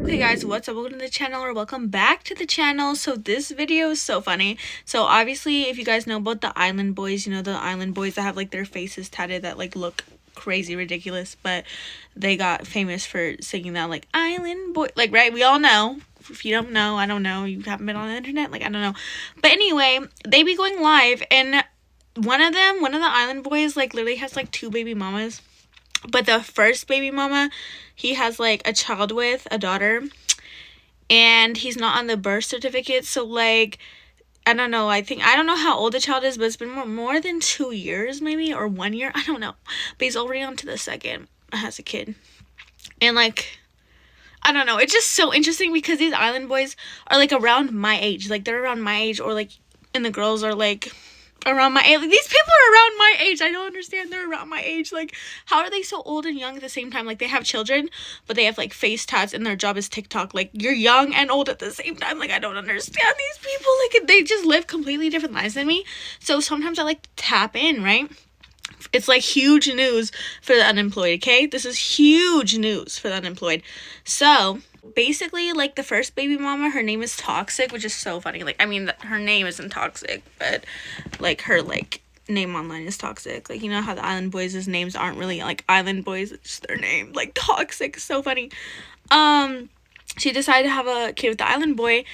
Hey guys, what's up? Welcome to the channel, or welcome back to the channel. So this video is so funny. So obviously, if you guys know about the island boys, you know the island boys that have like their faces tatted that like look crazy ridiculous, but they got famous for singing that like island boy, like, right? We all know. If you don't know, I don't know, you haven't been on the internet, like, I don't know. But anyway, they be going live, and one of the island boys like literally has like 2 baby mamas. But the first baby mama, he has like a child with, a daughter, and he's not on the birth certificate. So like, I don't know, I don't know how old the child is, but it's been more than 2 years maybe, or 1 year, I don't know. But he's already on to the second, has a kid. And like, I don't know, it's just so interesting because these island boys are like around my age. Like, they're around my age, or like, and the girls are like around my age. Like, these people are around my age. I don't understand. They're around my age. Like, how are they so old and young at the same time? Like, they have children, but they have like face tats, and their job is TikTok. Like, you're young and old at the same time. Like, I don't understand these people. Like, they just live completely different lives than me. So sometimes I like to tap in, right? It's like huge news for the unemployed, okay? This is huge news for the unemployed. So basically, like, the first baby mama, her name is Toxic, which is so funny. Like, I mean, her name isn't Toxic, but like her like name online is Toxic. Like, you know how the island boys' names aren't really like island boys, it's just their name, like Toxic. So funny. She decided to have a kid with the island boy,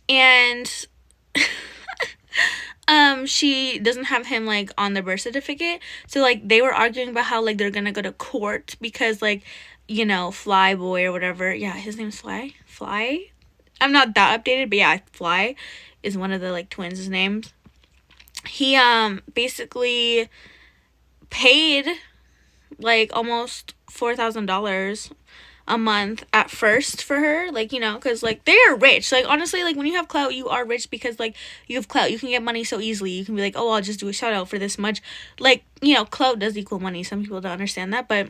and she doesn't have him like on the birth certificate. So like, they were arguing about how like they're gonna go to court because like, you know, Fly Boy or whatever, yeah, his name's Fly, I'm not that updated, but yeah, Fly is one of the like twins' names. He basically paid like almost $4,000 a month at first for her, like, you know, because like, they are rich. Like, honestly, like, when you have clout, you are rich, because like, you have clout, you can get money so easily. You can be like, oh, I'll just do a shout out for this much. Like, you know, clout does equal money. Some people don't understand that, but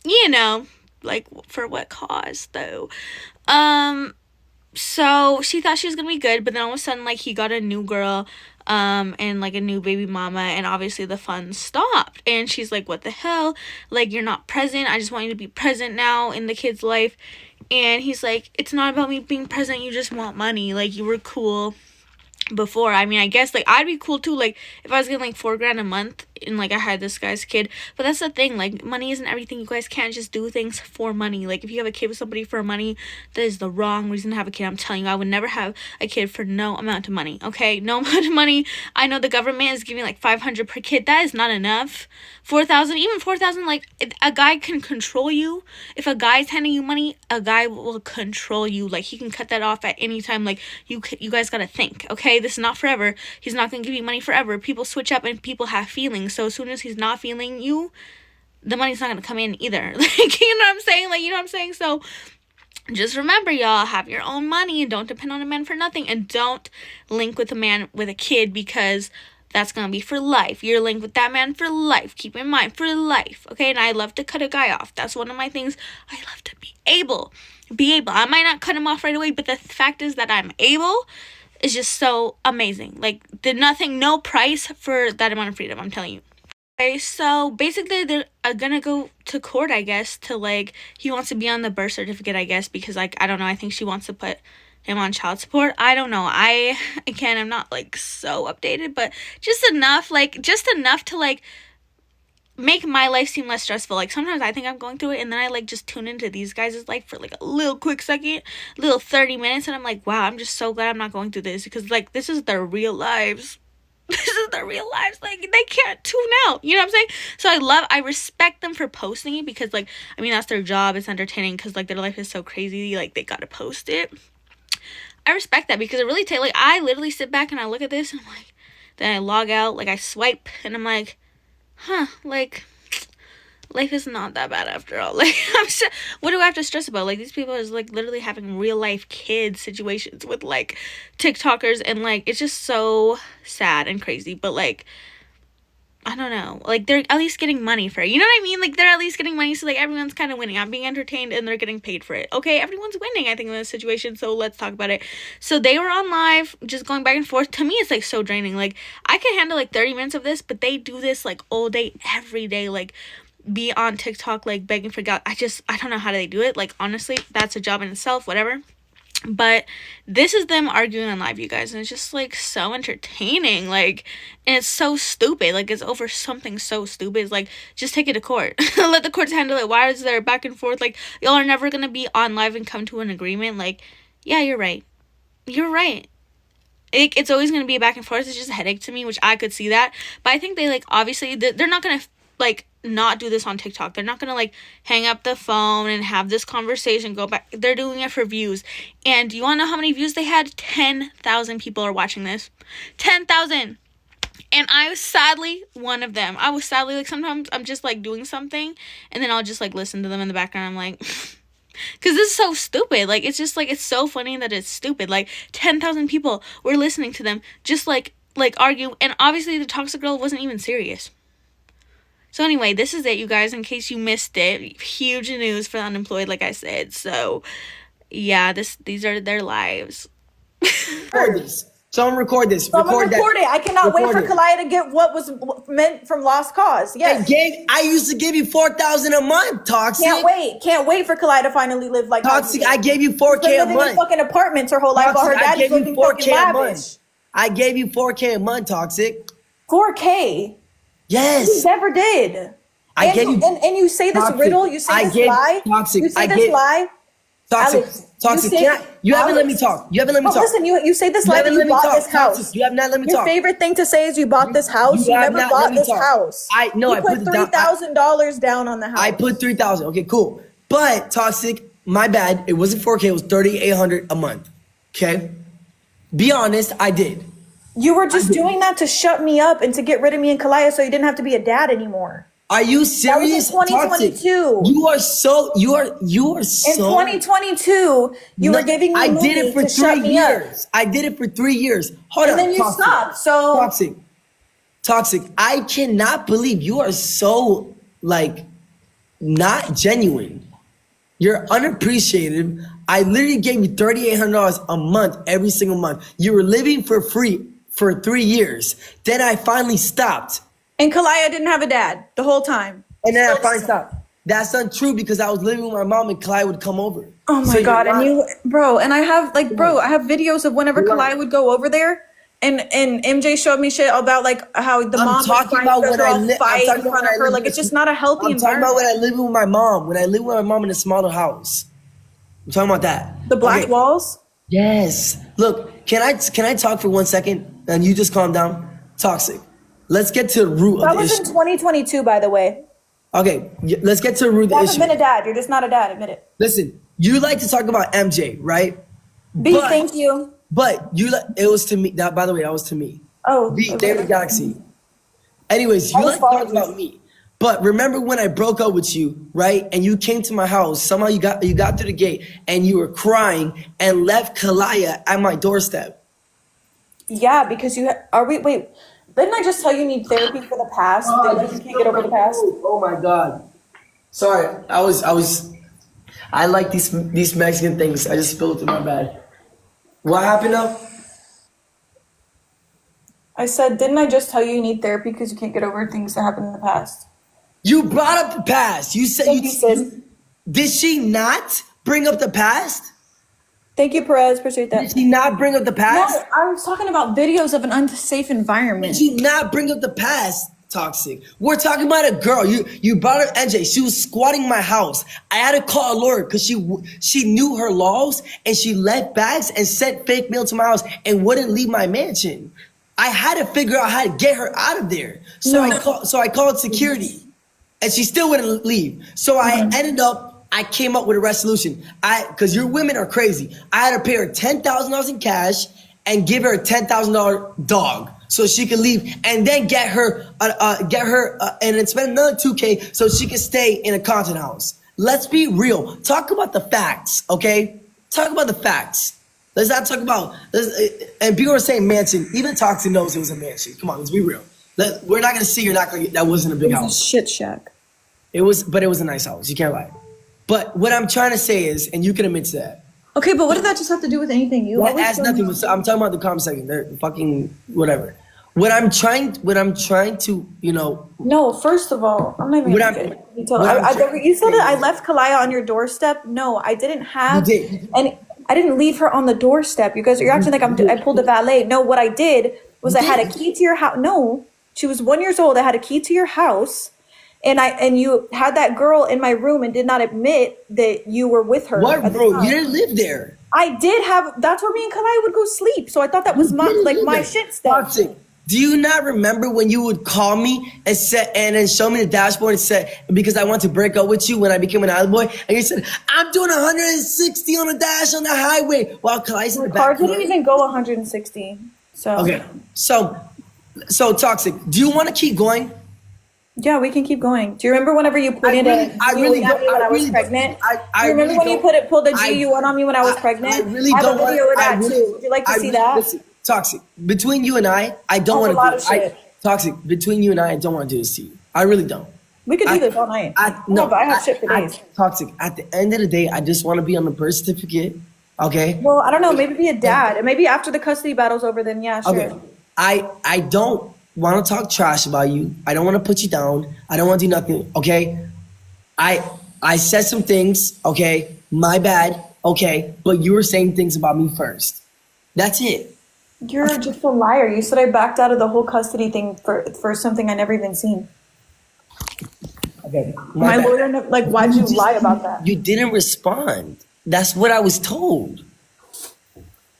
you know, like, for what cause though? So she thought she was gonna be good, but then all of a sudden, like, he got a new girl, and like a new baby mama, and obviously the fun stopped. And she's like, what the hell? Like, you're not present. I just want you to be present now in the kid's life. And he's like, it's not about me being present. You just want money. Like, you were cool before. I mean, I guess like I'd be cool too, like if I was getting like $4,000 a month and like I had this guy's kid. But that's the thing, like, money isn't everything. You guys can't just do things for money. Like, if you have a kid with somebody for money, that is the wrong reason to have a kid. I'm telling you, I would never have a kid for no amount of money. Okay, no amount of money. I know the government is giving like $500 per kid. That is not enough. 4,000, even 4,000, like, a guy can control you. If a guy's handing you money, a guy will control you. Like, he can cut that off at any time. Like, you guys gotta think, okay? This is not forever. He's not gonna give you money forever. People switch up, and people have feelings. So as soon as he's not feeling you, the money's not gonna come in either. Like, you know what I'm saying? Like, you know what I'm saying? So just remember, y'all, have your own money and don't depend on a man for nothing. And don't link with a man with a kid, because that's gonna be for life. You're linked with that man for life. Keep in mind, for life. Okay? And I love to cut a guy off. That's one of my things. I love to be able. I might not cut him off right away, but the fact is that I'm able is just so amazing. Like, no price for that amount of freedom, I'm telling you. Okay, so basically they're gonna go to court, I guess, to like, he wants to be on the birth certificate, I guess, because like, I don't know, I think she wants to put him on child support. I don't know. Again, I'm not like so updated, but just enough to like make my life seem less stressful. Like, sometimes I think I'm going through it, and then I like just tune into these guys' life for like a little quick second, little 30 minutes, and I'm like, wow, I'm just so glad I'm not going through this, because like, this is their real lives. This is their real lives. Like, they can't tune out. You know what I'm saying? So I respect them for posting it, because like, I mean, that's their job. It's entertaining, because like, their life is so crazy. Like, they gotta post it. I respect that, because it really like, I literally sit back and I look at this, and I'm like, then I log out, like, I swipe, and I'm like, huh, like, life is not that bad after all. Like, what do I have to stress about? Like, these people are like literally having real life kid situations with like TikTokers, and like, it's just so sad and crazy. But like, I don't know, like, they're at least getting money for it. You know what I mean? Like, they're at least getting money, so like, everyone's kind of winning. I'm being entertained, and they're getting paid for it. Okay, everyone's winning, I think, in this situation. So let's talk about it. So they were on live, just going back and forth. To me, it's like so draining. Like, I can handle like 30 minutes of this, but they do this like all day, every day. Like, be on TikTok like begging for God. I don't know how they do it. Like, honestly, that's a job in itself, whatever. But this is them arguing on live, you guys, and it's just like so entertaining. Like, and it's so stupid. Like, it's over something so stupid. It's like, just take it to court. Let the courts handle it. Why is there back and forth? Like, y'all are never gonna be on live and come to an agreement. Like, yeah, you're right. You're right. It's always gonna be a back and forth. It's just a headache to me, which I could see that. But I think they, like, obviously they're not gonna like not do this on TikTok. They're not gonna like hang up the phone and have this conversation go back. They're doing it for views. And do you wanna know how many views they had? 10,000 people are watching this. 10,000. And I was sadly one of them. I was sadly, like, sometimes I'm just like doing something and then I'll just like listen to them in the background. I'm like, because this is so stupid. Like, it's just like, it's so funny that it's stupid. Like, 10,000 people were listening to them just like argue. And obviously the toxic girl wasn't even serious. So anyway, this is it, you guys, in case you missed it. Huge news for the unemployed, like I said. So, yeah, these are their lives. Record this. Someone record this. Record it. I cannot wait for Kalaya to get what was meant from Lost Cause. Yes. I used to give you $4,000 a month, Toxic. Can't wait for Kalaya to finally live like Toxic. I gave you $4K a month. Living in fucking apartments her whole life while her daddy's looking fucking lavish. I gave you $4K a month, Toxic. $4K. Yes. You never did. I gave you. And you say this Toxic. riddle. You say this lie. Toxic. You say this lie. Toxic. Alex, Toxic. You haven't let me talk. You haven't let me talk. Listen, you say this lie that you bought this house. You have not let me talk. Your favorite thing to say is you bought this house. You never bought this house. I put $3,000 down on the house. I put $3,000. Okay, cool. But Toxic, my bad. It wasn't $4K. It was $3,800 a month. Okay. Be honest. I did. You were just doing that to shut me up and to get rid of me and Kalaya so you didn't have to be a dad anymore. Are you serious? That was in 2022. You are so. In 2022, you were giving me I did it for 3 years. I did it for 3 years. Hold on. And then you stopped. So Toxic. I cannot believe you are so like not genuine. You're unappreciative. I literally gave you $3,800 a month every single month. You were living for free for 3 years. Then I finally stopped. And Kalaya didn't have a dad the whole time. And then I finally stopped. That's untrue because I was living with my mom and Kalaya would come over. Oh my God. And you, bro, and I have I have videos of whenever Kalaya would go over there and MJ showed me shit about like how the mom talking about when I fight in front of her. Like, it's just not a healthy environment. I'm talking about when I lived with my mom. When I lived with my mom in a smaller house. I'm talking about that. The black walls? Yes. Look, can I talk for 1 second and you just calm down? Toxic. Let's get to the root of the issue. That was in 2022, by the way. Okay, let's get to the root of the issue. You haven't been a dad. You're just not a dad. Admit it. Listen, you like to talk about MJ, right? Thank you. But it was to me. That, by the way, that was to me. Oh, B, okay. David Galaxy. Anyways, you like to talk about me. But remember when I broke up with you, right? And you came to my house. Somehow you got through the gate and you were crying and left Kalaya at my doorstep. Yeah, because wait. Didn't I just tell you need therapy for the past? That you can't get over the past? Oh my God. Sorry, I like these Mexican things. I just spilled it in my bag. What happened now? I said, didn't I just tell you need therapy because you can't get over things that happened in the past? You brought up the past. You said did she not bring up the past? Thank you, Perez. Appreciate that. Did she not bring up the past? No, I was talking about videos of an unsafe environment. Did she not bring up the past, Toxic? We're talking about a girl. You brought her NJ. She was squatting in my house. I had to call a lawyer because she knew her laws and she left bags and sent fake mail to my house and wouldn't leave my mansion. I had to figure out how to get her out of there. So I called security and she still wouldn't leave. So I came up with a resolution. Because your women are crazy. I had to pay her $10,000 in cash and give her a $10,000 dog so she could leave, and then get her and then spend another $2K so she could stay in a content house. Let's be real. Talk about the facts, okay? Talk about the facts. Let's not talk about. And people are saying mansion. Even Toxic knows it was a mansion. Come on, let's be real. We're not gonna see. You're not gonna. That wasn't a big house. It was a shit shack. But it was a nice house. You can't lie. But what I'm trying to say is, and you can admit to that. Okay, but what did that just have to do with anything? That has nothing. I'm talking about the comment section. They're fucking whatever. what I'm trying to, No, first of all, I'm not even What gonna I'm- get into detail. what I'm You said that I left Kalaya on your doorstep. No, I didn't have, You did. and I didn't leave her on the doorstep. You guys are acting like I pulled a valet. No, what I did was I had a key to your house. No, she was 1 year old. I had a key to your house, and you had that girl in my room and did not admit that you were with her. What, at the bro? time. You didn't live there. I did have. That's where me and Kalaya would go sleep. So I thought that was You my didn't live my there. shit stuff. Toxic. Do you not remember when you would call me and then show me the dashboard and said, because I want to break up with you when I became an island boy, and you said, I'm doing 160 on the dash on the highway while Kylie's in the The car back. didn't even go 160. So Okay, so Toxic, do you want to keep going? yeah, we can keep going. Do you remember whenever you put I in really a G-U-N on me when I was don't. pregnant? I Do you remember really when you don't. pulled a I- G-U-N on me when I was pregnant? I really have don't a video of want. that too. Would you like to see that? Listen, Toxic. Between you and I don't Oh, want a lot of to do. shit. Toxic. Between you and I don't want to do this to you. I really don't. We could do this all night. No, but I have shit for days. Toxic. At the end of the day, I just want to be on the birth certificate. Okay. Well, I don't know. Maybe be a dad, and maybe after the custody battle's over, then yeah, sure. Okay. I don't want to talk trash about you. I don't want to put you down. I don't want to do nothing. Okay. I said some things. Okay. My bad. Okay. But you were saying things about me first. That's it. You're just a liar. You said I backed out of the whole custody thing for something I never even seen. Okay. My bad. lawyer, why'd you lie about that? You didn't respond. That's what I was told.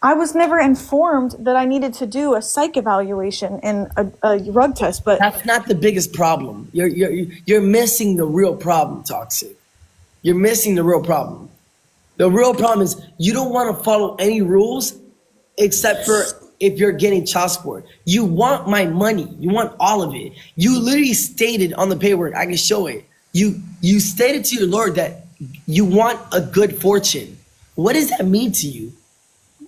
I was never informed that I needed to do a psych evaluation and a rug test, but That's not the biggest problem. You're missing the real problem, Toxic. You're missing the real problem. The real problem is you don't want to follow any rules except for if you're getting child support. You want my money. You want all of it. You literally stated on the paperwork, I can show it. You stated to your Lord that you want a good fortune. What does that mean to you?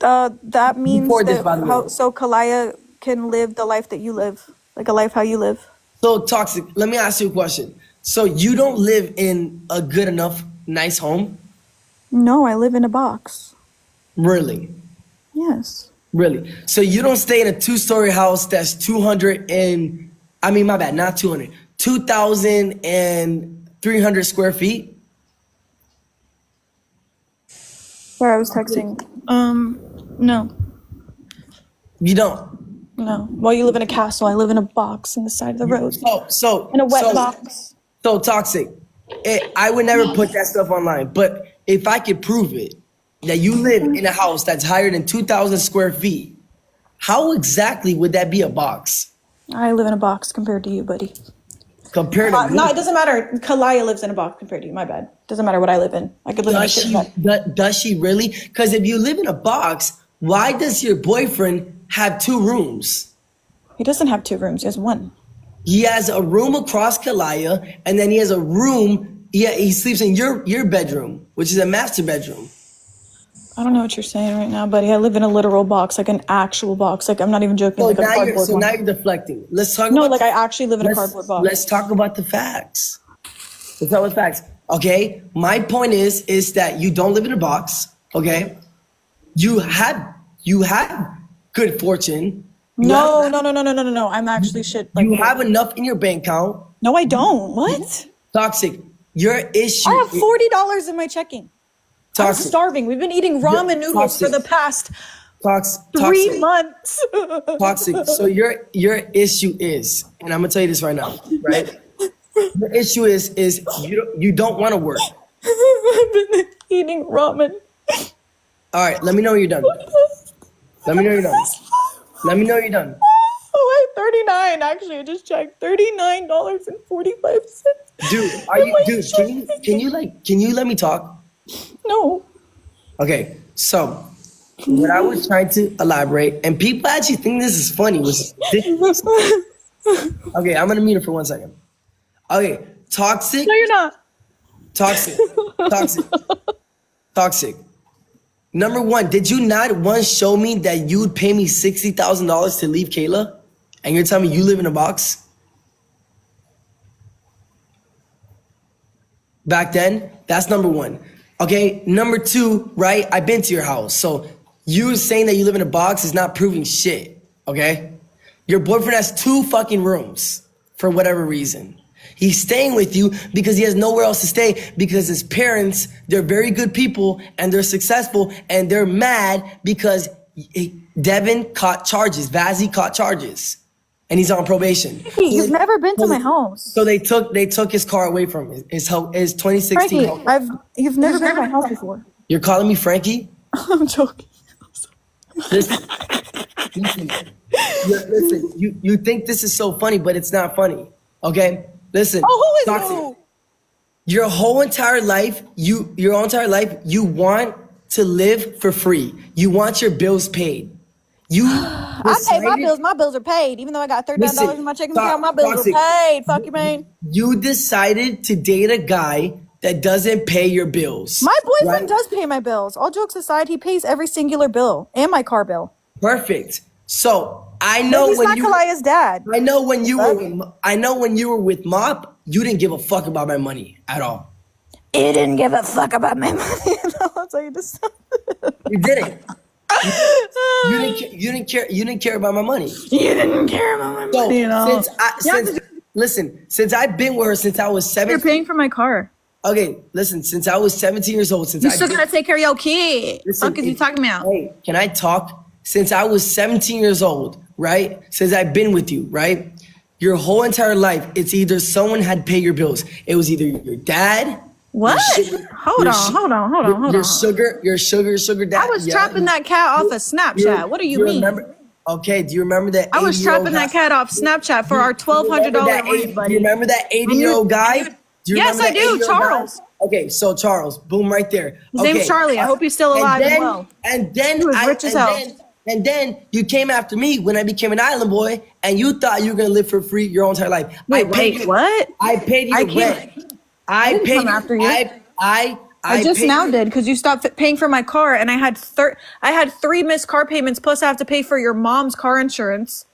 that means Before this, that by the way. so Kalaya can live the life that you live, like a life how you live. So Toxic, let me ask you a question. So you don't live in a good enough, nice home? No, I live in a box. Really? Yes. Really? So you don't stay in a 2-story house that's 200 and, I mean, my bad, not 200, 2,300 square feet? Sorry, I was texting. No. You don't? No. Well, you live in a castle. I live in a box in the side of the road. So In a wet box. So Toxic, I would never put that stuff online, but if I could prove it, that you live in a house that's higher than 2,000 square feet, how exactly would that be a box? I live in a box compared to you, buddy. Compared to No, it doesn't matter. Kalaya lives in a box compared to you. My bad. Doesn't matter what I live in. I could live in a shit box. Does she really? Because if you live in a box, why does your boyfriend have 2 rooms? He doesn't have 2 rooms. He has 1. He has a room across Kalaya, and then he has a room. Yeah, he sleeps in your bedroom, which is a master bedroom. I don't know what you're saying right now, buddy. I live in a literal box, like an actual box. Like I'm not even joking. Like a cardboard So one. now you're deflecting. Let's talk. No, about like I actually live in a cardboard box. Let's talk about the facts. Let's talk about facts. Okay. My point is that you don't live in a box. Okay. You had good fortune. No. I'm actually shit. Like You have enough in your bank account. no, I don't. What? Toxic. Your issue. I have $40 in my checking. I'm Toxic. starving. We've been eating ramen noodles for the past Toxic. 3 months. Toxic. So your issue is, and I'm gonna tell you this right now, right? Your issue is you don't want to work. I've been eating ramen. All right, let me know when you're done. Let me know you're done. Let me know you're done. Oh, wait, 39. Actually, I just checked. $39.45. Dude, can you let me talk? No. Okay, so what I was trying to elaborate, and people actually think this is funny, was ridiculous. Okay, I'm gonna mute it for 1 second. Okay, Toxic. No, you're not. Toxic. Number 1, did you not once show me that you would pay me $60,000 to leave Kayla? And you're telling me you live in a box? Back then, that's number 1. Okay, number 2, right? I've been to your house. So you saying that you live in a box is not proving shit, okay? Your boyfriend has 2 fucking rooms for whatever reason. He's staying with you because he has nowhere else to stay because his parents, they're very good people and they're successful and they're mad because Devin caught charges. Vazzy caught charges and he's on probation. You've never been to my house. So they took his car away from him. His 2016. Frankie, you've never been to my house before. You're calling me Frankie? I'm joking. Listen, you think this is so funny, but it's not funny. Okay? Listen. Oh, who is Toxic. who? Your whole entire life, you want to live for free. You want your bills paid. I pay my bills. My bills are paid. Even though I got $39 in my checking account, my bills are paid. Fuck you, man. You decided to date a guy that doesn't pay your bills. My boyfriend does pay my bills. All jokes aside, he pays every singular bill and my car bill. Perfect. So I know he's not Kalaya's dad. I know when you were with Mop, you didn't give a fuck about my money at all. He didn't give a fuck about my money. That's how you just. You didn't. You didn't care about my money. You didn't care about my money at all. Since I've been with her since I was 17. You're paying for my car. Okay, listen. Since I was 17 years old, you still gotta take care of your kid. What is you talking about? Hey, can I talk? Since I was 17 years old, right? Since I've been with you, right? Your whole entire life, it's either someone had to pay your bills. It was either your dad. What? Hold on. Your sugar dad. I was trapping that cat off of Snapchat. What do you mean? Okay, do you remember that? I was trapping that cat off Snapchat for our $1,200 rent, buddy. Do you remember that 80-year-old guy? Yes, I do. Charles. Okay, so Charles, boom, right there. His name's Charlie. I hope he's still alive and well. And then he was rich as hell. And then you came after me when I became an island boy, and you thought you were gonna live for free your whole entire life. Wait, what? I paid you rent. I didn't paid come after you. I just paid now you. did because you stopped paying for my car, and I had 3 missed car payments, plus I have to pay for your mom's car insurance.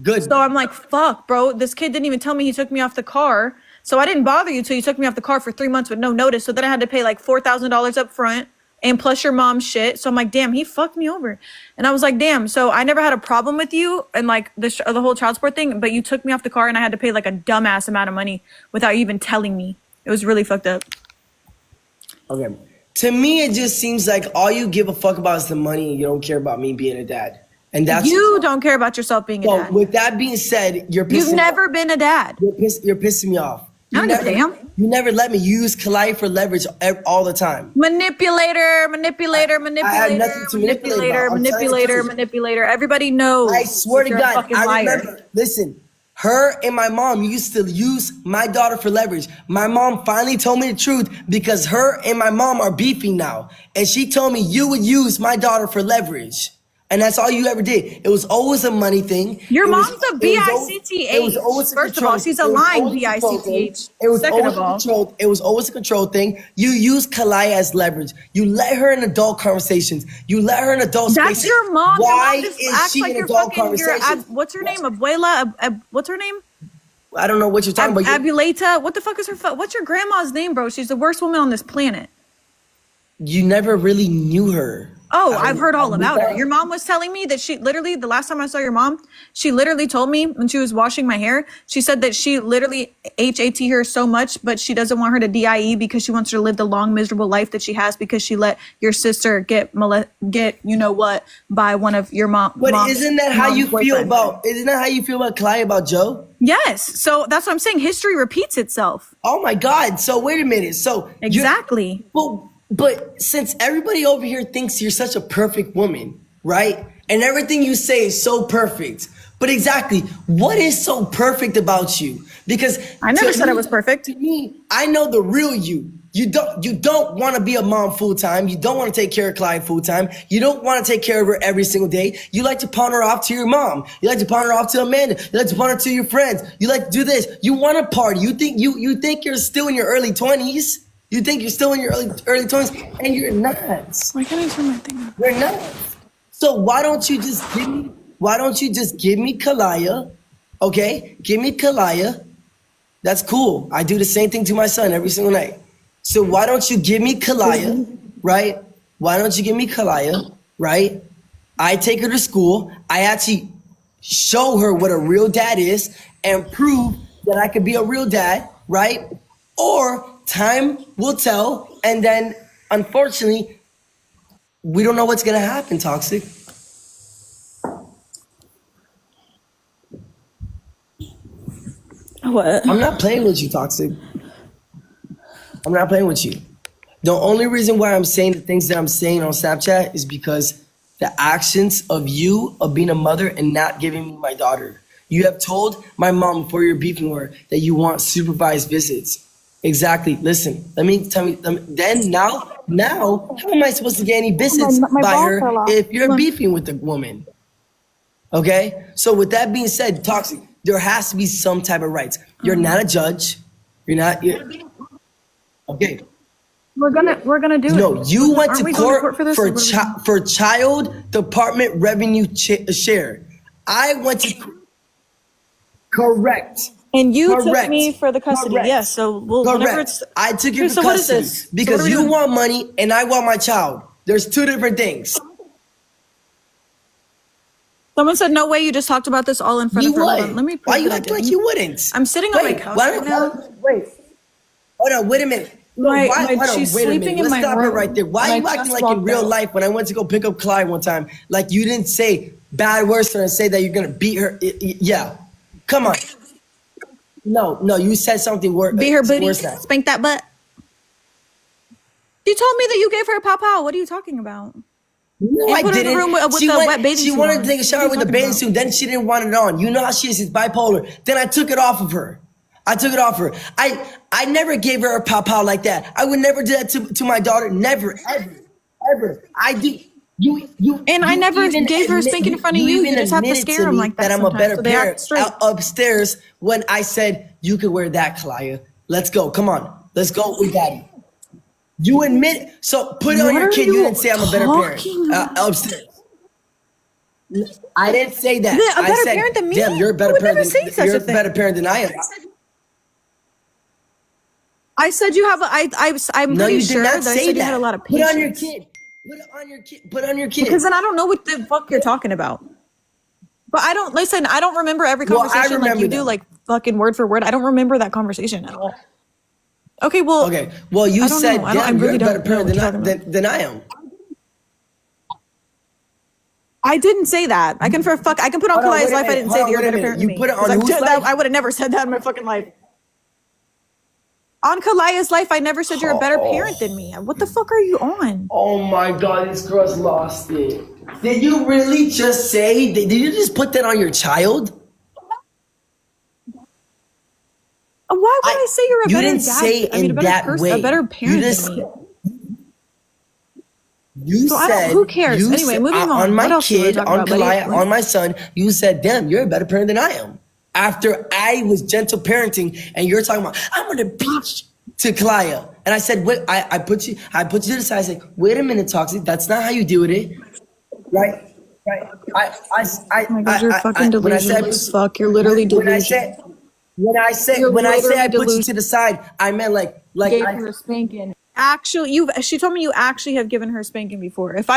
Good. So I'm like, fuck, bro. This kid didn't even tell me he took me off the car. So I didn't bother you till you took me off the car for 3 months with no notice. So then I had to pay like $4,000 up front and plus your mom's shit. So I'm like, damn, he fucked me over. And I was like, damn. So I never had a problem with you and like the whole child support thing, but you took me off the car and I had to pay like a dumbass amount of money without you even telling me. It was really fucked up. Okay. To me, it just seems like all you give a fuck about is the money and you don't care about me being a dad. And that's you don't care about yourself being a dad. With that being said, you've never been a dad. You're pissing me off. I don't give a damn. You never let me use Kalai for leverage all the time. Manipulator. I have nothing to Manipulator. Everybody knows. I swear to God, I remember. Listen, her and my mom used to use my daughter for leverage. My mom finally told me the truth because her and my mom are beefing now. And she told me you would use my daughter for leverage. And that's all you ever did. It was always a money thing. Your mom's a B-I-C-T-H. First of all, she's a lying B-I-C-T-H. Second of all, it was always a control thing. You use Kalai as leverage. You let her in adult conversations. You let her in adult spaces. That's your mom. Why your mom just is acts she like in adult conversations? What's her name? Abuela? What's her name? I don't know what you're talking about. Abuleta? What the fuck is her? What's your grandma's name, bro? She's the worst woman on this planet. You never really knew her. Oh, I've heard all about her. Your mom was telling me that she literally, the last time I saw your mom, she literally told me when she was washing my hair, she said that she literally HAT her so much, but she doesn't want her to DIE because she wants her to live the long, miserable life that she has because she let your sister get you know what, by one of your mom. But isn't that how you feel about Kalai, about Joe? Yes. So that's what I'm saying. History repeats itself. Oh my God. So wait a minute. So exactly. But since everybody over here thinks you're such a perfect woman, right? And everything you say is so perfect. But exactly, what is so perfect about you? Because I never said I was perfect. To me, I know the real you. You don't want to be a mom full time. You don't want to take care of Clyde full time. You don't want to take care of her every single day. You like to pawn her off to your mom. You like to pawn her off to Amanda. You like to pawn her to your friends. You like to do this. You want to party. You think you're still in your early 20s. You think you're still in your early 20s, and you're not. Why can't I turn my thing on? You're not. So why don't you just give me Kalaya? Okay? Give me Kalaya. That's cool. I do the same thing to my son every single night. So why don't you give me Kalaya, right? Why don't you give me Kalaya, right? I take her to school. show her what a real dad is and prove that I could be a real dad, right? Or time will tell, and then unfortunately, we don't know what's gonna happen, Toxic. What? I'm not playing with you, Toxic. I'm not playing with you. The only reason why I'm saying the things that I'm saying on Snapchat is because the actions of you of being a mother and not giving me my daughter. You have told my mom before you're beefing with her that you want supervised visits. Exactly. Listen, then now, how am I supposed to get any visits My by ball her fell off. if you're beefing with the woman? Okay? So with that being said, Toxic, there has to be some type of rights. You're not a judge. Okay. We're gonna do it. No, you went Aren't to we going court for this? Or what are we- for child department revenue share. I went to correct. And you took Correct. me for the custody. Correct. Yes. So whenever Correct. it's I took you Okay, for so what is custody this? So what because are we you doing? want money and I want my child. There's two different things. Someone said, "No way! You just talked about this all in front You of her." Hold would. on, let me. Why prove you that I acting like didn't. you wouldn't? I'm sitting on my couch right now. Wait. Hold on. Wait a minute. Right, Why, like, hold on, she's wait a minute. sleeping in Let's my stop it room, right there. Why and are you I acting just like in walked real out. life when I went to go pick up Clyde one time, like you didn't say bad words to her and say that you're gonna beat her? Yeah. Come on. No, you said something worse. Beat her booty, Worse than that. spank that butt. She told me that you gave her a pow pow. What are you talking about? No, You I put her in the didn't. room with she the went, wet bathing She suit wanted on. to take a What shower are you with the talking bathing about? suit. Then she didn't want it on. You know how she is. It's bipolar. Then I took it off of her. I took it off her. I never gave her a pow pow like that. I would never do that to my daughter. Never, ever. I do. And I never even gave her a spanking in front of you. You even just have to admitted scare them me like that I'm a sometimes, better so they act parent straight. upstairs when I said you could wear that, Kalaya. Let's go. Come on. Let's go with daddy. You admit. So put it on What your are kid. You didn't say I'm a better parent talking about? upstairs. I didn't say that. A I better said, parent than me? damn, you're a I better would parent never say than such you're a a better thing. parent than I am. I said you have. I'm No, pretty you did sure not that I say said you that. had a lot of Put it on your patience. kid. Put it on your kid. Put it on your kid. Because then I don't know what the fuck you're talking about. But I don't listen. I don't remember every Well, I conversation like remember you do, them. like fucking word for word. I don't remember that conversation at all. Okay, well, Okay. Well, you I don't said, know. I damn, you're really a better don't know parent what you're talking about. than I am. I didn't say that. I can put on Hold on, Kalaya's wait a life. I minute. didn't Hold say on, that you're a wait a better minute. parent You than me. put it on 'Cause whose life? I would have never said that in my fucking life. On Kalaya's life, I never said you're a better parent than me. What the fuck are you on? Oh my God, this girl's lost it. Did you really just say, did you just put that on your child? Why would I say you're a You better didn't dad? say I mean, a in better that person, way. a better You parent just, than me. you So said, who cares? you Anyway, said, moving on. on my What else do you want kid, to talk on about, buddy? Kalaya, on my son, you said, damn, you're a better parent than I am. After I was gentle parenting and you're talking about, I'm gonna beat to Kalaya. And I said, wait, I put you to the side. I said, wait a minute, Toxic, that's not how you do it. Right? Right. Oh my God, you're fucking When I said, delusional as fuck. You're literally delusional. when I say You're I literally put you to delusional. the side, I meant like Gave her a spanking. Actually, she told me you actually have given her a spanking before. If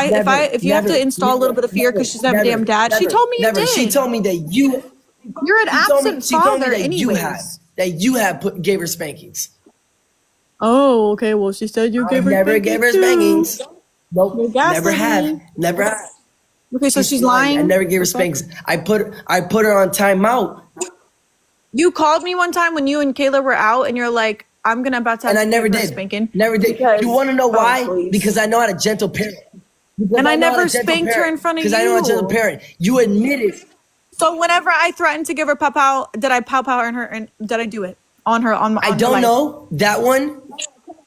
you have to install a little bit of fear because she's not a damn dad, she told me you did. She told me that You're an absent father, anyways. you have gave her spankings. Oh, okay. Well, she said you I gave her. never gave her spankings. Nope. You're Never gaslighting have. me. Never have. Okay, so she's lying. I never gave her The fuck? spankings. I put her on timeout. You called me one time when you and Kayla were out, and you're like, "I'm about to." And I never give her a did. spanking. Never did. Because- You want to know why? please. Because I know how to gentle parent. And I never spanked her in front of Because I know how to you. gentle parent. You admitted. So whenever I threatened to give her pow pow, did I pow pow on her, and did I do it on her? On I her don't life? know that one.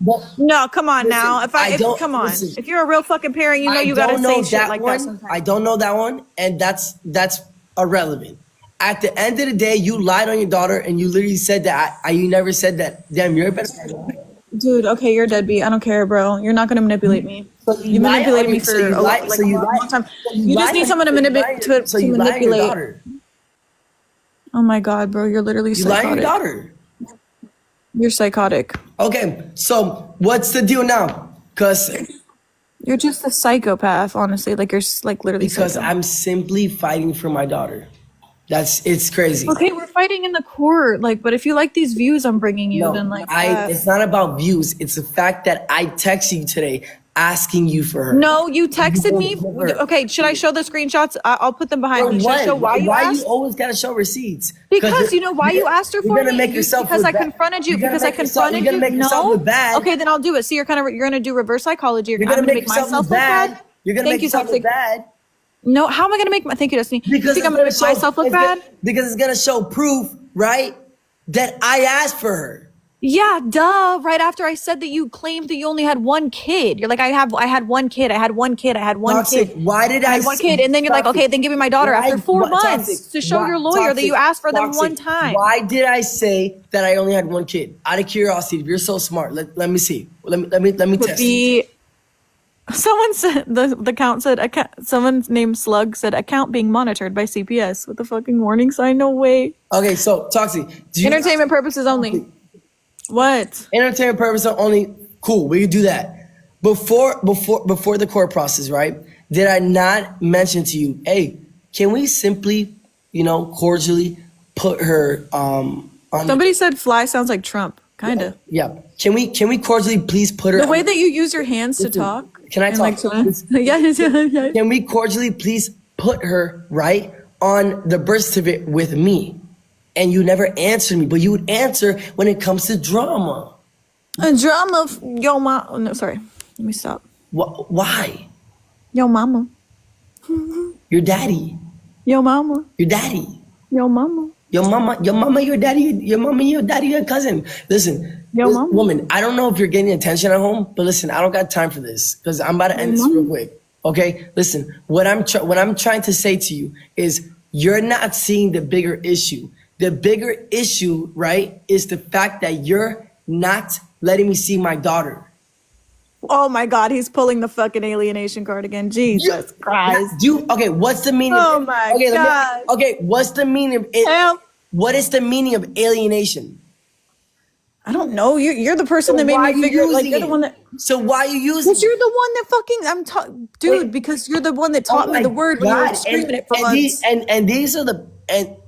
But No, come on listen, now. Come on. listen. If you're a real fucking parent, you know you gotta say shit like that sometimes. I don't know that one, and that's irrelevant. At the end of the day, you lied on your daughter, and you literally said that you never said that. Damn, you're a better parent. Dude, okay, you're deadbeat. I don't care, bro. You're not gonna manipulate me. You lie manipulated on me your- for so you a lie- long so you lie- long time. so You just lie need on- someone to so you lie- manipulate so you lie on your manipulate. daughter. Oh my god, bro, you're literally You lie on psychotic. your daughter. You're psychotic. Okay, so what's the deal now? You're just a psychopath, honestly. Like you're like literally. Because psycho. I'm simply fighting for my daughter. It's crazy. Okay, we're fighting in the court. Like, but if you like these views I'm bringing you, No, then like, it's not about views. It's the fact that I texted you today asking you for her. no, you texted me. won't give her. Okay, should I show the screenshots? I'll put them behind For me. Should I show what? why you Why asked? you always gotta show receipts? Because you know why you asked her you're for gonna me? make yourself Because look I bad. confronted you. You're gonna Because I make yourself- confronted you're gonna you. make yourself No. look bad. Okay, then I'll do it. See, you're gonna do reverse psychology. You're I'm gonna gonna make make myself yourself look look bad. bad. You're gonna Thank make you, yourself look Toxic. bad. No, how am I gonna make? Thank you, Destiny. You Because think I'm gonna make myself look bad? Because it's gonna show proof, right? That I asked for her. Yeah, duh. Right after I said that you claimed that you only had one kid. You're like, I had one kid. I had one kid. I had one Toxic. kid. Why did I I had one say- kid. And then you're like, Toxic. okay, then give me my daughter Why- after 4 why- months Toxic. to show Why- your lawyer that you Toxic. asked for them Toxic. one time. Why did I say that I only had one kid? Out of curiosity, if you're so smart, let me see. Let me Would test. be someone said the count said someone named Slug said account being monitored by CPS with the fucking warning sign. No way. Okay, so Toxic. Do you- Entertainment purposes only. What? Entertainment purpose only. Cool, we can do that. Before the court process, right? Did I not mention to you, hey, can we simply, cordially put her on Somebody said fly sounds like Trump. Kinda. Yeah. Can we cordially please put her The way that you use your hands to Listen, talk. can I and, talk? Yeah. Can we cordially please put her right on the birth certificate with me? And you never answered me, but you would answer when it comes to drama. A drama of yo mama. Oh, no, sorry. Let me stop. Why? Yo mama. Your daddy. Yo mama. Your daddy. Yo mama. Your mama, your daddy, your mama, your daddy, your cousin. Listen, Mama. woman, I don't know if you're getting attention at home, but listen, I don't got time for this because I'm about to end this real quick. Okay, listen, what I'm trying to say to you is you're not seeing the bigger issue. The bigger issue, right, is the fact that you're not letting me see my daughter. Oh my God, he's pulling the fucking alienation card again. Jesus Christ. Okay, what's the meaning? Oh my God. What's the meaning of Help. What is the meaning of alienation? I don't know. You're the person So that made why me are you figure like using you're the it? one that So why are you using because you're the one that fucking dude, because you're the one that taught me the word when you were screaming it for months. These are the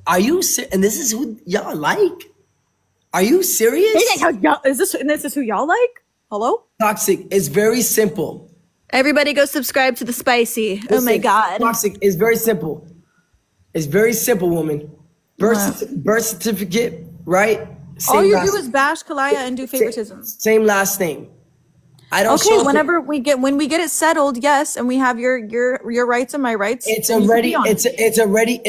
are you and this is who y'all like? Are you serious? Is this who y'all like? Hello? Toxic. It's very simple. Everybody go subscribe to the spicy. Oh my Listen, God. Toxic is very simple. It's very simple, woman. Birth certificate, right? All you last- do is bash Kalaya and do favoritism. Same last name. I don't Okay, show when we get it settled, yes, and we have your rights and my rights. it's then you can already be on it.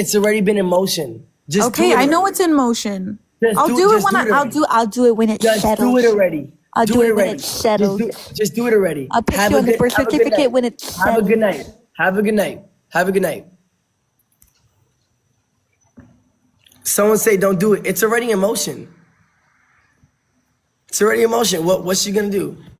it's already been in motion. Just do Okay, it I know already. it's in motion. Just I'll do- do it just when do it already. I'll do it when it's Just settled. do it already. I'll do it when already. it's settled. Just do it already. I'll put Have you a on the good- birth have a good certificate night. when it's Have a settled. good night. Have a good night. Have a good night. Someone say don't do it. It's already in motion. It's already in motion. What's she gonna do?